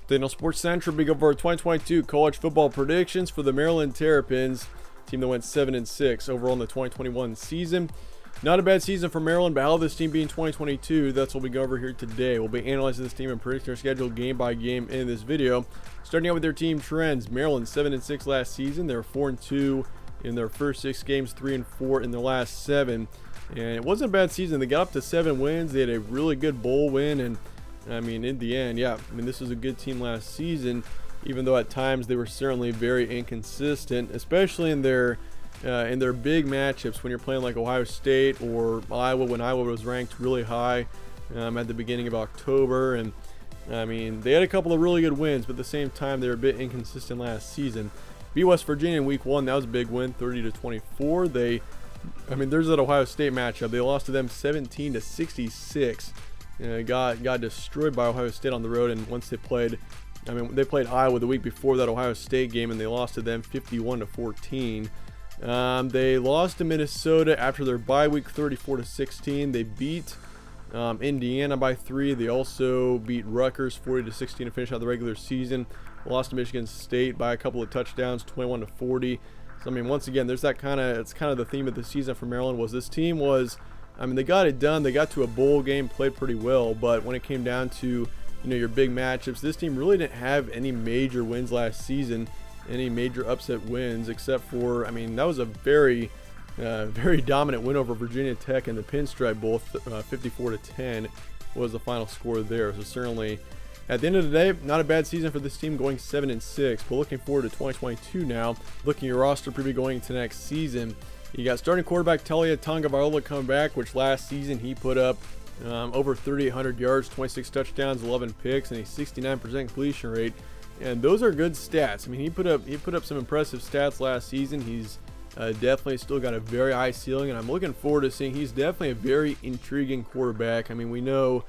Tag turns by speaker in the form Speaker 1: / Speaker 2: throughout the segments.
Speaker 1: Daniel Sports Central, big over our 2022 college football predictions for the Maryland Terrapins, team that went 7-6 overall in the 2021 season. Not a bad season for Maryland, but how this team be in 2022, that's what we go over here today. We'll be analyzing this team and predicting their schedule game by game in this video. Starting out with their team trends, Maryland 7-6 last season. They're 4-2 in their first 6 games, 3-4 in their last 7. And it wasn't a bad season. They got up to 7 wins. They had a really good bowl win, and I mean, in the end, this was a good team last season, even though at times they were certainly very inconsistent, especially in their big matchups when you're playing like Ohio State or Iowa, when Iowa was ranked really high at the beginning of October. And I mean, they had a couple of really good wins, but at the same time, they were a bit inconsistent last season. Beat West Virginia in week 1. That was a big win, 30-24. There's that Ohio State matchup. They lost to them 17-66. Got destroyed by Ohio State on the road, and once they played Iowa the week before that Ohio State game, and they lost to them 51-14. They lost to Minnesota after their bye week, 34-16. They beat Indiana by 3. They also beat Rutgers 40-16 to finish out the regular season. Lost to Michigan State by a couple of touchdowns, 21-40. So I mean, once again, it's kind of the theme of the season for Maryland. Was this team was, they got it done. They got to a bowl game, played pretty well, but when it came down to your big matchups, this team really didn't have any major wins last season, any major upset wins, except for that was a very dominant win over Virginia Tech in the Pinstripe Bowl. 54-10 was the final score there. So certainly, at the end of the day, not a bad season for this team, going 7-6. But looking forward to 2022 now. Looking at your roster preview going into next season, you got starting quarterback Talia Tagovailoa coming back, which last season he put up over 3,800 yards, 26 touchdowns, 11 picks, and a 69% completion rate. And those are good stats. He put up some impressive stats last season. He's definitely still got a very high ceiling, and I'm looking forward to seeing. He's definitely a very intriguing quarterback. We know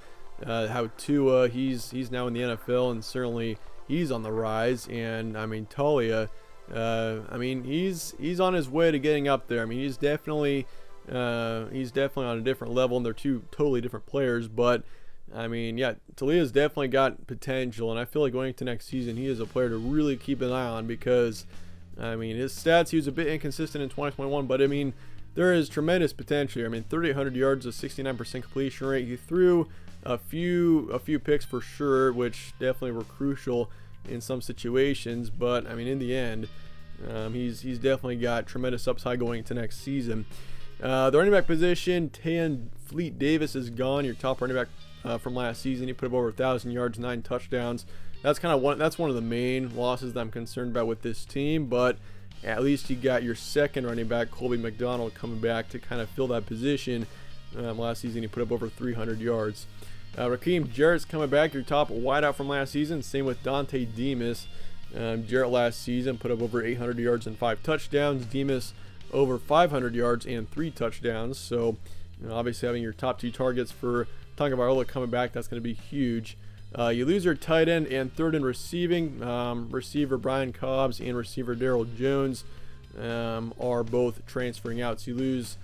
Speaker 1: how Tua, he's now in the NFL, and certainly he's on the rise. And Talia, he's on his way to getting up there. He's definitely on a different level, and they're two totally different players. But Talia's definitely got potential, and I feel like going into next season, he is a player to really keep an eye on because, his stats, he was a bit inconsistent in 2021, but there is tremendous potential here. 3,800 yards, a 69% completion rate. He threw a few picks for sure, which definitely were crucial in some situations, but in the end, he's definitely got tremendous upside going into next season. The running back position, Tan Fleet Davis is gone, your top running back from last season. He put up over 1,000 yards, 9 touchdowns. That's one of the main losses that I'm concerned about with this team, but at least you got your second running back, Colby McDonald, coming back to kind of fill that position. Last season he put up over 300 yards. Raheem Jarrett's coming back, your top wideout from last season. Same with Dante Demas. Jarrett last season put up over 800 yards and 5 touchdowns. Demas over 500 yards and 3 touchdowns. So obviously having your top 2 targets for Tagovailoa coming back, that's going to be huge. You lose your tight end and third in receiving. Receiver Brian Cobbs and receiver Darrell Jones are both transferring out. So you lose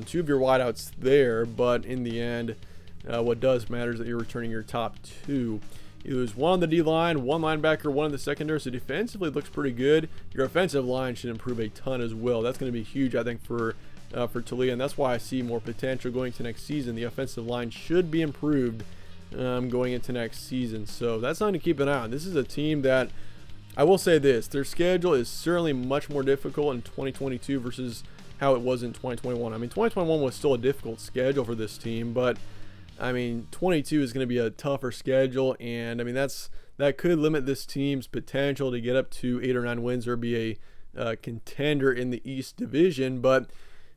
Speaker 1: 2 of your wideouts there, but in the end, what does matter is that you're returning your top 2. You lose 1 on the D-line, 1 linebacker, 1 in the secondary, so defensively it looks pretty good. Your offensive line should improve a ton as well. That's going to be huge, I think, for Talia, and that's why I see more potential going to next season. The offensive line should be improved going into next season, so that's something to keep an eye on. This is a team that, I will say this, their schedule is certainly much more difficult in 2022 versus how it was in 2021. 2021 was still a difficult schedule for this team, but 22 is going to be a tougher schedule, and that could limit this team's potential to get up to 8 or 9 wins or be a contender in the East Division. But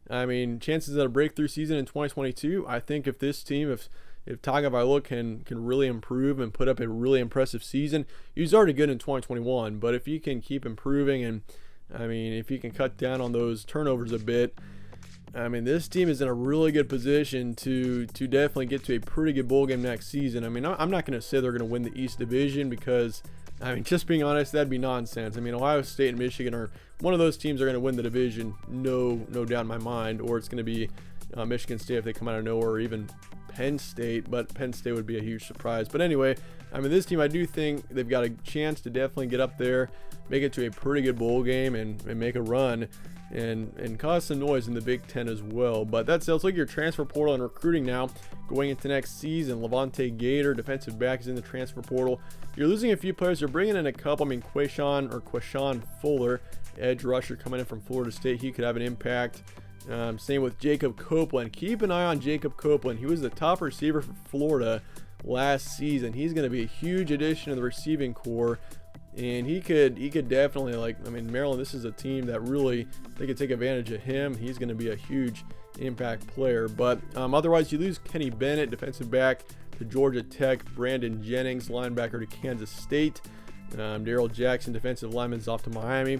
Speaker 1: chances at a breakthrough season in 2022, I think if this team, if Tagovailoa can really improve and put up a really impressive season, he's already good in 2021, but if he can keep improving and if he can cut down on those turnovers a bit, this team is in a really good position to definitely get to a pretty good bowl game next season. I'm not going to say they're going to win the East Division because, just being honest, that'd be nonsense. Ohio State and Michigan are one of those teams that are going to win the division, no doubt in my mind, or it's going to be Michigan State if they come out of nowhere, or even Penn State, but Penn State would be a huge surprise. But anyway, I mean, this team, I do think they've got a chance to definitely get up there, make it to a pretty good bowl game, and make a run and cause some noise in the Big Ten as well. But that's it. Let's look at your transfer portal and recruiting now going into next season. Levante Gator, defensive back, is in the transfer portal. You're losing a few players. You're bringing in a couple. I mean, Quashon Fuller, edge rusher, coming in from Florida State. He could have an impact. Same with Jacob Copeland. Keep an eye on Jacob Copeland. He was the top receiver for Florida last season. He's going to be a huge addition to the receiving core. And he could definitely, like, I mean, Maryland, this is a team that really, they could take advantage of him. He's going to be a huge impact player. But otherwise, you lose Kenny Bennett, defensive back, to Georgia Tech. Brandon Jennings, linebacker, to Kansas State. Darrell Jackson, defensive lineman, is off to Miami.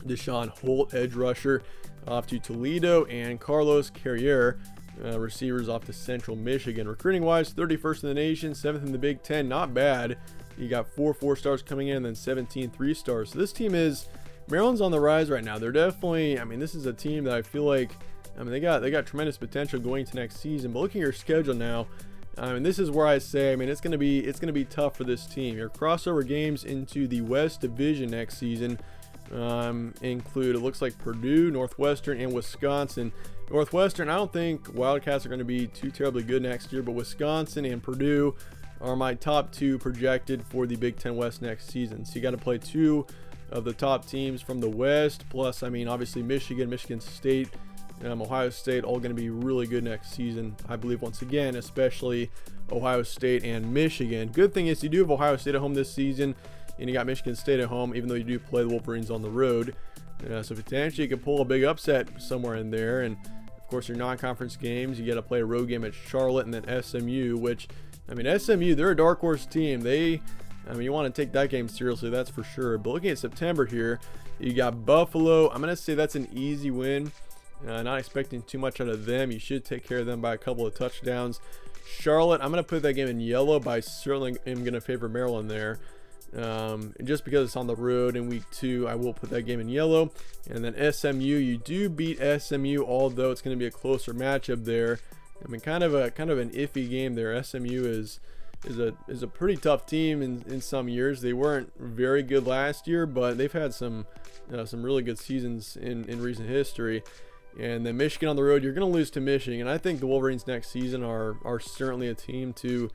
Speaker 1: Deshaun Holt, edge rusher, off to Toledo. And Carlos Carrier, receivers, off to Central Michigan. Recruiting wise, 31st in the nation, 7th in the Big Ten. Not bad. You got 4 4-stars coming in, then 17 3-stars. So this team is, Maryland's on the rise right now. They're definitely, I mean, this is a team that I feel like, I mean, they got tremendous potential going to next season. But looking at your schedule now, I mean, this is where I say, I mean, it's gonna be tough for this team. Your crossover games into the West Division next season include, it looks like, Purdue, Northwestern, and Wisconsin. Northwestern, I don't think Wildcats are going to be too terribly good next year, but Wisconsin and Purdue are my top 2 projected for the Big Ten West next season. So you got to play 2 of the top teams from the West. Plus, I mean, obviously Michigan State, Ohio State, all going to be really good next season, I believe, once again, especially Ohio State and Michigan. Good thing is you do have Ohio State at home this season, and you got Michigan State at home, even though you do play the Wolverines on the road. So potentially you could pull a big upset somewhere in there. And of course, your non-conference games, you got to play a road game at Charlotte and then SMU, which, I mean, SMU, they're a dark horse team. I mean, you want to take that game seriously, that's for sure. But looking at September here, you got Buffalo. I'm going to say that's an easy win. Not expecting too much out of them. You should take care of them by a couple of touchdowns. Charlotte, I'm going to put that game in yellow, but I certainly am going to favor Maryland there. Just because it's on the road in week 2, I will put that game in yellow. And then SMU, you do beat SMU, although it's going to be a closer matchup there. I mean, kind of an iffy game there. SMU is a pretty tough team in some years. They weren't very good last year, but they've had some really good seasons in recent history. And then Michigan on the road, you're going to lose to Michigan. I think the Wolverines next season are certainly a team to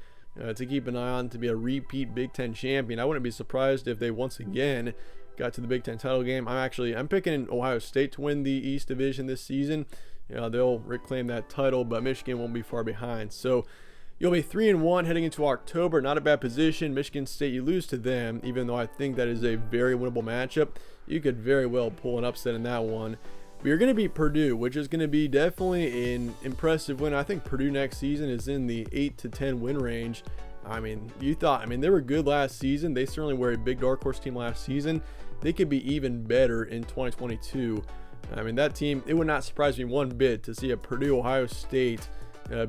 Speaker 1: keep an eye on, to be a repeat Big Ten champion. I wouldn't be surprised if they once again got to the Big Ten title game. I'm picking Ohio State to win the East Division this season. They'll reclaim that title, but Michigan won't be far behind. So you'll be 3-1 heading into October. Not a bad position. Michigan State, you lose to them, even though I think that is a very winnable matchup. You could very well pull an upset in that one. But you're going to beat Purdue, which is going to be definitely an impressive win. I think Purdue next season is in the 8-10 win range. I mean, they were good last season. They certainly were a big dark horse team last season. They could be even better in 2022. I mean, that team, it would not surprise me one bit to see a Purdue-Ohio State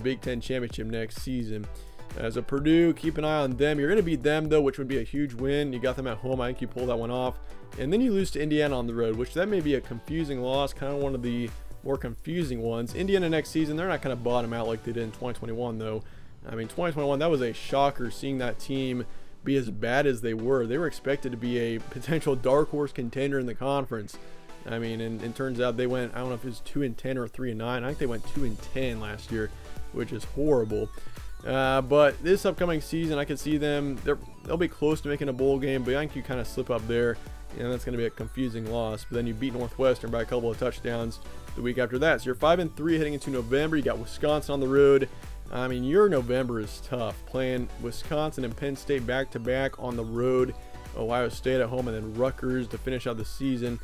Speaker 1: Big Ten championship next season. As a Purdue, keep an eye on them. You're going to beat them, though, which would be a huge win. You got them at home. I think you pull that one off. And then you lose to Indiana on the road, which that may be a confusing loss, kind of one of the more confusing ones. Indiana next season, they're not going to bottom out like they did in 2021, though. I mean, 2021, that was a shocker seeing that team be as bad as they were. They were expected to be a potential dark horse contender in the conference. I mean, and it turns out they went, I don't know if it was 2-10 or 3-9. I think they went 2-10 last year, which is horrible. But this upcoming season, I could see them, they'll be close to making a bowl game, but I think you kind of slip up there, and that's going to be a confusing loss. But then you beat Northwestern by a couple of touchdowns the week after that. So you're 5-3 heading into November. You got Wisconsin on the road. I mean, your November is tough, playing Wisconsin and Penn State back-to-back on the road, Ohio State at home, and then Rutgers to finish out the season.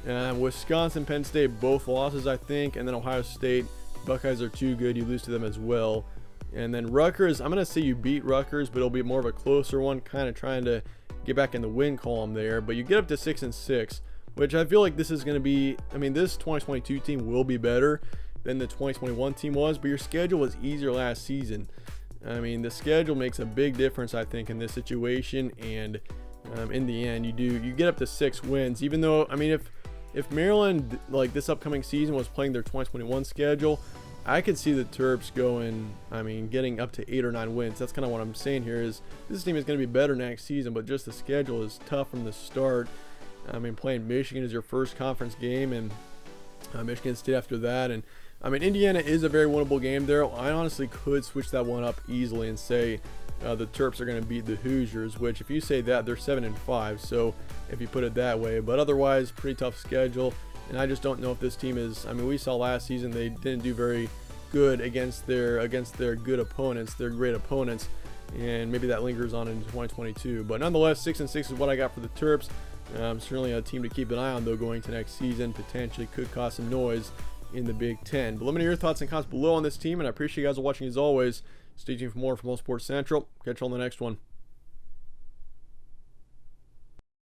Speaker 1: Wisconsin, Penn State, both losses, I think, and then Ohio State, Buckeyes are too good. You lose to them as well. And then Rutgers, I'm going to say you beat Rutgers, but it'll be more of a closer one, kind of trying to get back in the win column there. But you get up to 6-6, which I feel like this is going to be, I mean, this 2022 team will be better than the 2021 team was, but your schedule was easier last season. I mean, the schedule makes a big difference, I think, in this situation. And in the end, you get up to 6 wins, even though, I mean, if Maryland, like this upcoming season, was playing their 2021 schedule, I could see the Terps going, I mean, getting up to 8 or 9 wins. That's kind of what I'm saying here is this team is going to be better next season, but just the schedule is tough from the start. I mean, playing Michigan is your first conference game, and Michigan State after that. And, I mean, Indiana is a very winnable game there. I honestly could switch that one up easily and say the Terps are going to beat the Hoosiers, which if you say that, they're 7-5. So if you put it that way, but otherwise, pretty tough schedule. And I just don't know if this team is, I mean, we saw last season they didn't do very good against their good opponents, their great opponents, and maybe that lingers on into 2022. But nonetheless, 6-6 is what I got for the Terps. Certainly a team to keep an eye on, though, going to next season. Potentially could cause some noise in the Big Ten. But let me know your thoughts and comments below on this team, and I appreciate you guys watching as always. Stay tuned for more from All Sports Central. Catch you on the next one.